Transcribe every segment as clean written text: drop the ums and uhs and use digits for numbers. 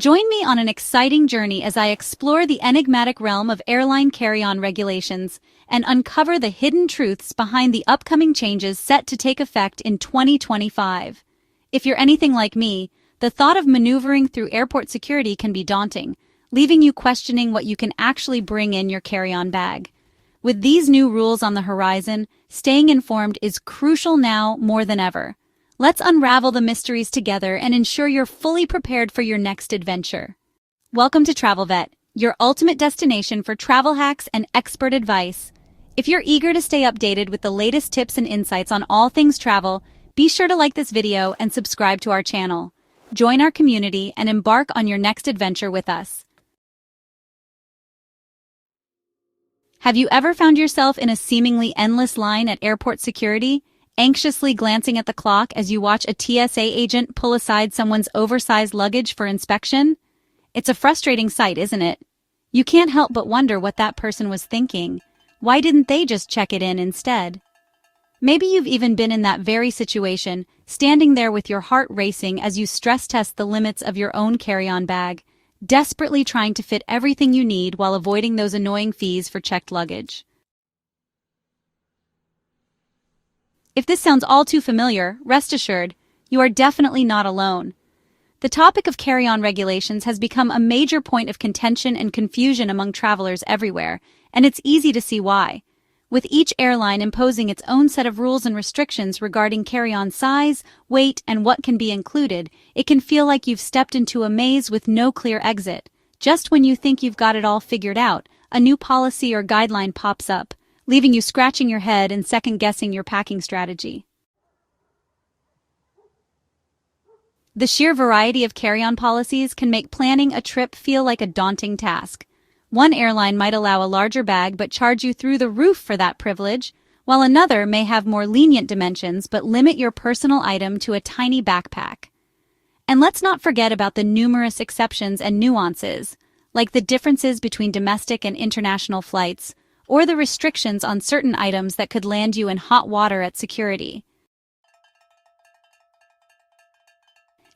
Join me on an exciting journey as I explore the enigmatic realm of airline carry-on regulations and uncover the hidden truths behind the upcoming changes set to take effect in 2025. If you're anything like me, the thought of maneuvering through airport security can be daunting, leaving you questioning what you can actually bring in your carry-on bag. With these new rules on the horizon, staying informed is crucial now more than ever. Let's unravel the mysteries together and ensure you're fully prepared for your next adventure. Welcome to Travelvette, your ultimate destination for travel hacks and expert advice. If you're eager to stay updated with the latest tips and insights on all things travel, be sure to like this video and subscribe to our channel. Join our community and embark on your next adventure with us. Have you ever found yourself in a seemingly endless line at airport security, anxiously glancing at the clock as you watch a TSA agent pull aside someone's oversized luggage for inspection? It's a frustrating sight, isn't it? You can't help but wonder what that person was thinking. Why didn't they just check it in instead? Maybe you've even been in that very situation, standing there with your heart racing as you stress test the limits of your own carry-on bag, desperately trying to fit everything you need while avoiding those annoying fees for checked luggage. If this sounds all too familiar, rest assured, you are definitely not alone. The topic of carry-on regulations has become a major point of contention and confusion among travelers everywhere, and it's easy to see why. With each airline imposing its own set of rules and restrictions regarding carry-on size, weight, and what can be included, it can feel like you've stepped into a maze with no clear exit. Just when you think you've got it all figured out, a new policy or guideline pops up, leaving you scratching your head and second-guessing your packing strategy. The sheer variety of carry-on policies can make planning a trip feel like a daunting task. One airline might allow a larger bag but charge you through the roof for that privilege, while another may have more lenient dimensions but limit your personal item to a tiny backpack. And let's not forget about the numerous exceptions and nuances, like the differences between domestic and international flights, or the restrictions on certain items that could land you in hot water at security.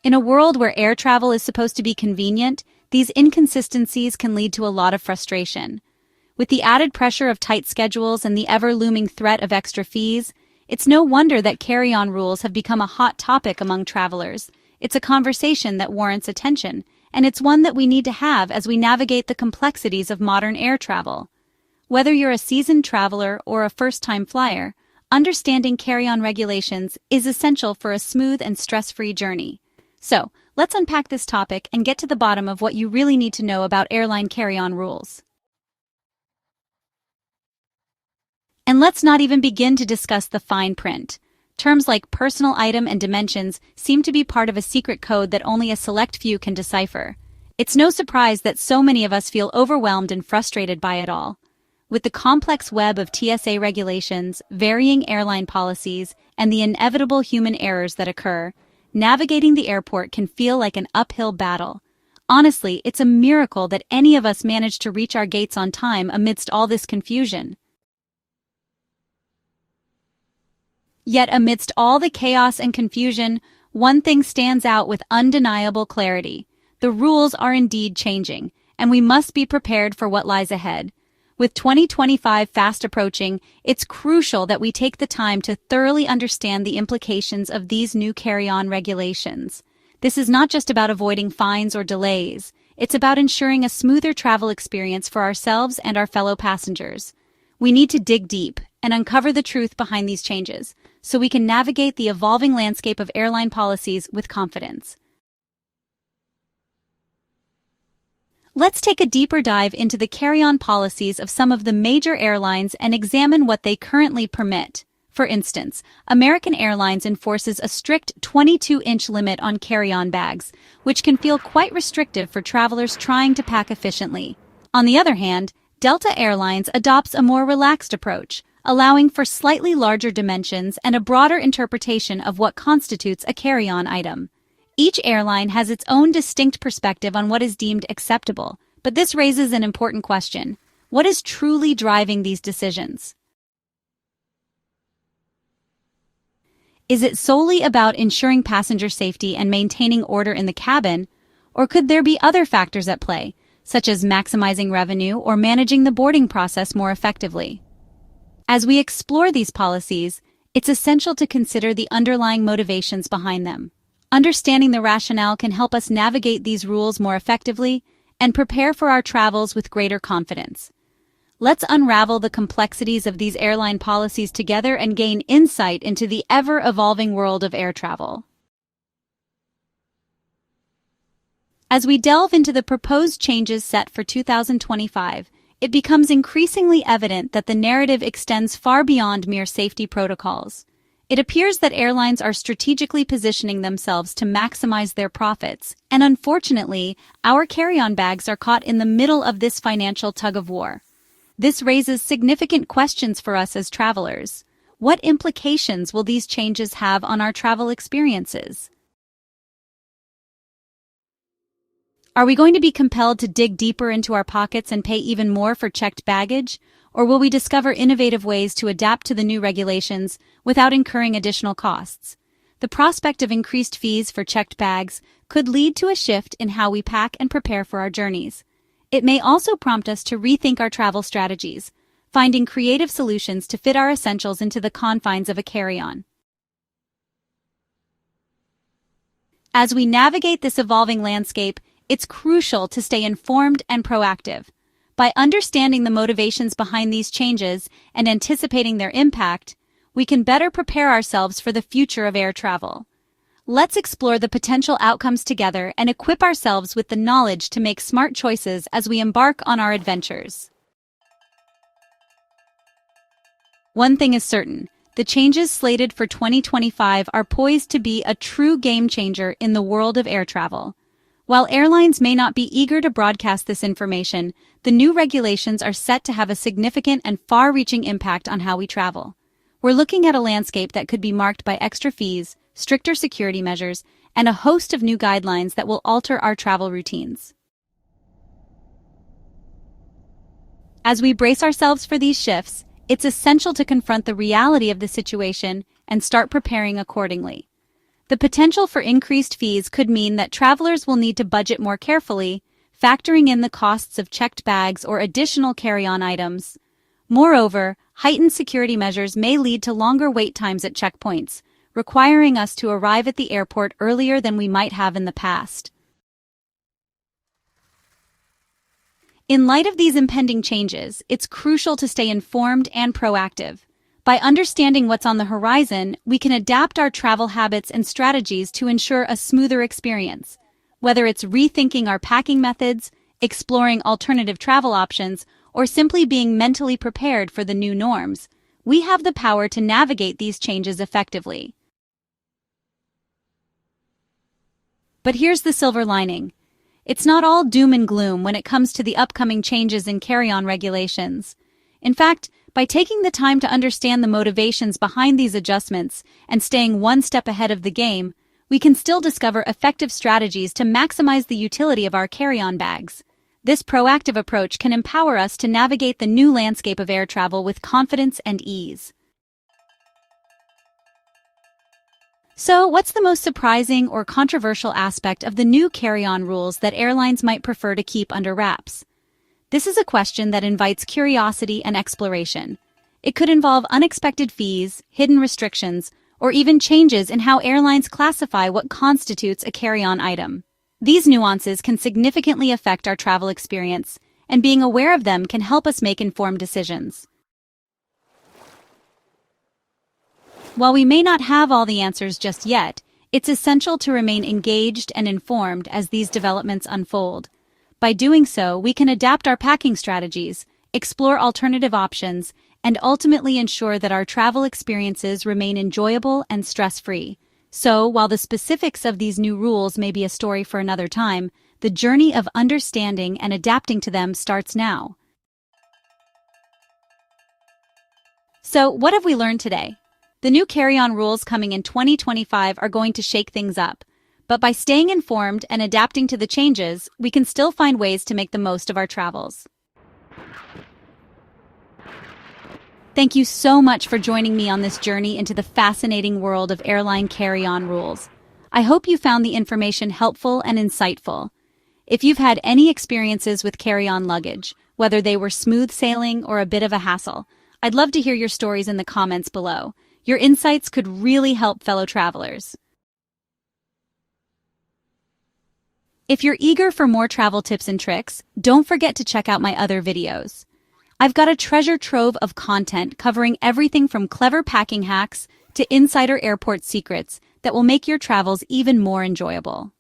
In a world where air travel is supposed to be convenient, these inconsistencies can lead to a lot of frustration. With the added pressure of tight schedules and the ever-looming threat of extra fees, it's no wonder that carry-on rules have become a hot topic among travelers. It's a conversation that warrants attention, and it's one that we need to have as we navigate the complexities of modern air travel. Whether you're a seasoned traveler or a first-time flyer, understanding carry-on regulations is essential for a smooth and stress-free journey. So, let's unpack this topic and get to the bottom of what you really need to know about airline carry-on rules. And let's not even begin to discuss the fine print. Terms like personal item and dimensions seem to be part of a secret code that only a select few can decipher. It's no surprise that so many of us feel overwhelmed and frustrated by it all. With the complex web of TSA regulations, varying airline policies, and the inevitable human errors that occur, navigating the airport can feel like an uphill battle. Honestly, it's a miracle that any of us manage to reach our gates on time amidst all this confusion. Yet amidst all the chaos and confusion, one thing stands out with undeniable clarity. The rules are indeed changing, and we must be prepared for what lies ahead. With 2025 fast approaching, it's crucial that we take the time to thoroughly understand the implications of these new carry-on regulations. This is not just about avoiding fines or delays. It's about ensuring a smoother travel experience for ourselves and our fellow passengers. We need to dig deep and uncover the truth behind these changes, so we can navigate the evolving landscape of airline policies with confidence. Let's take a deeper dive into the carry-on policies of some of the major airlines and examine what they currently permit. For instance, American Airlines enforces a strict 22-inch limit on carry-on bags, which can feel quite restrictive for travelers trying to pack efficiently. On the other hand, Delta Airlines adopts a more relaxed approach, allowing for slightly larger dimensions and a broader interpretation of what constitutes a carry-on item. Each airline has its own distinct perspective on what is deemed acceptable, but this raises an important question. What is truly driving these decisions? Is it solely about ensuring passenger safety and maintaining order in the cabin, Or could there be other factors at play, such as maximizing revenue or managing the boarding process more effectively? As we explore these policies, it's essential to consider the underlying motivations behind them. Understanding the rationale can help us navigate these rules more effectively and prepare for our travels with greater confidence. Let's unravel the complexities of these airline policies together and gain insight into the ever-evolving world of air travel. As we delve into the proposed changes set for 2025, it becomes increasingly evident that the narrative extends far beyond mere safety protocols. It appears that airlines are strategically positioning themselves to maximize their profits, and unfortunately, our carry-on bags are caught in the middle of this financial tug-of-war. This raises significant questions for us as travelers. What implications will these changes have on our travel experiences? Are we going to be compelled to dig deeper into our pockets and pay even more for checked baggage? Or will we discover innovative ways to adapt to the new regulations without incurring additional costs? The prospect of increased fees for checked bags could lead to a shift in how we pack and prepare for our journeys. It may also prompt us to rethink our travel strategies, finding creative solutions to fit our essentials into the confines of a carry-on. As we navigate this evolving landscape, it's crucial to stay informed and proactive. By understanding the motivations behind these changes and anticipating their impact, we can better prepare ourselves for the future of air travel. Let's explore the potential outcomes together and equip ourselves with the knowledge to make smart choices as we embark on our adventures. One thing is certain, the changes slated for 2025 are poised to be a true game changer in the world of air travel. While airlines may not be eager to broadcast this information, the new regulations are set to have a significant and far-reaching impact on how we travel. We're looking at a landscape that could be marked by extra fees, stricter security measures, and a host of new guidelines that will alter our travel routines. As we brace ourselves for these shifts, it's essential to confront the reality of the situation and start preparing accordingly. The potential for increased fees could mean that travelers will need to budget more carefully, factoring in the costs of checked bags or additional carry-on items. Moreover, heightened security measures may lead to longer wait times at checkpoints, requiring us to arrive at the airport earlier than we might have in the past. In light of these impending changes, it's crucial to stay informed and proactive. By understanding what's on the horizon, we can adapt our travel habits and strategies to ensure a smoother experience. Whether it's rethinking our packing methods, exploring alternative travel options, or simply being mentally prepared for the new norms, we have the power to navigate these changes effectively. But here's the silver lining. It's not all doom and gloom when it comes to the upcoming changes in carry-on regulations. In fact, by taking the time to understand the motivations behind these adjustments and staying one step ahead of the game, we can still discover effective strategies to maximize the utility of our carry-on bags. This proactive approach can empower us to navigate the new landscape of air travel with confidence and ease. So, what's the most surprising or controversial aspect of the new carry-on rules that airlines might prefer to keep under wraps? This is a question that invites curiosity and exploration. It could involve unexpected fees, hidden restrictions, or even changes in how airlines classify what constitutes a carry-on item. These nuances can significantly affect our travel experience, and being aware of them can help us make informed decisions. While we may not have all the answers just yet, it's essential to remain engaged and informed as these developments unfold. By doing so, we can adapt our packing strategies, explore alternative options, and ultimately ensure that our travel experiences remain enjoyable and stress-free. So, while the specifics of these new rules may be a story for another time, the journey of understanding and adapting to them starts now. So, what have we learned today? The new carry-on rules coming in 2025 are going to shake things up. But by staying informed and adapting to the changes, we can still find ways to make the most of our travels. Thank you so much for joining me on this journey into the fascinating world of airline carry-on rules. I hope you found the information helpful and insightful. If you've had any experiences with carry-on luggage, whether they were smooth sailing or a bit of a hassle, I'd love to hear your stories in the comments below. Your insights could really help fellow travelers. If you're eager for more travel tips and tricks, don't forget to check out my other videos. I've got a treasure trove of content covering everything from clever packing hacks to insider airport secrets that will make your travels even more enjoyable.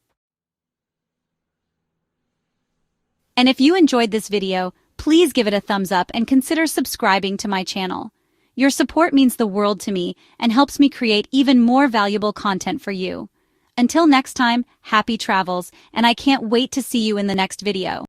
And if you enjoyed this video, please give it a thumbs up and consider subscribing to my channel. Your support means the world to me and helps me create even more valuable content for you. Until next time, happy travels, and I can't wait to see you in the next video.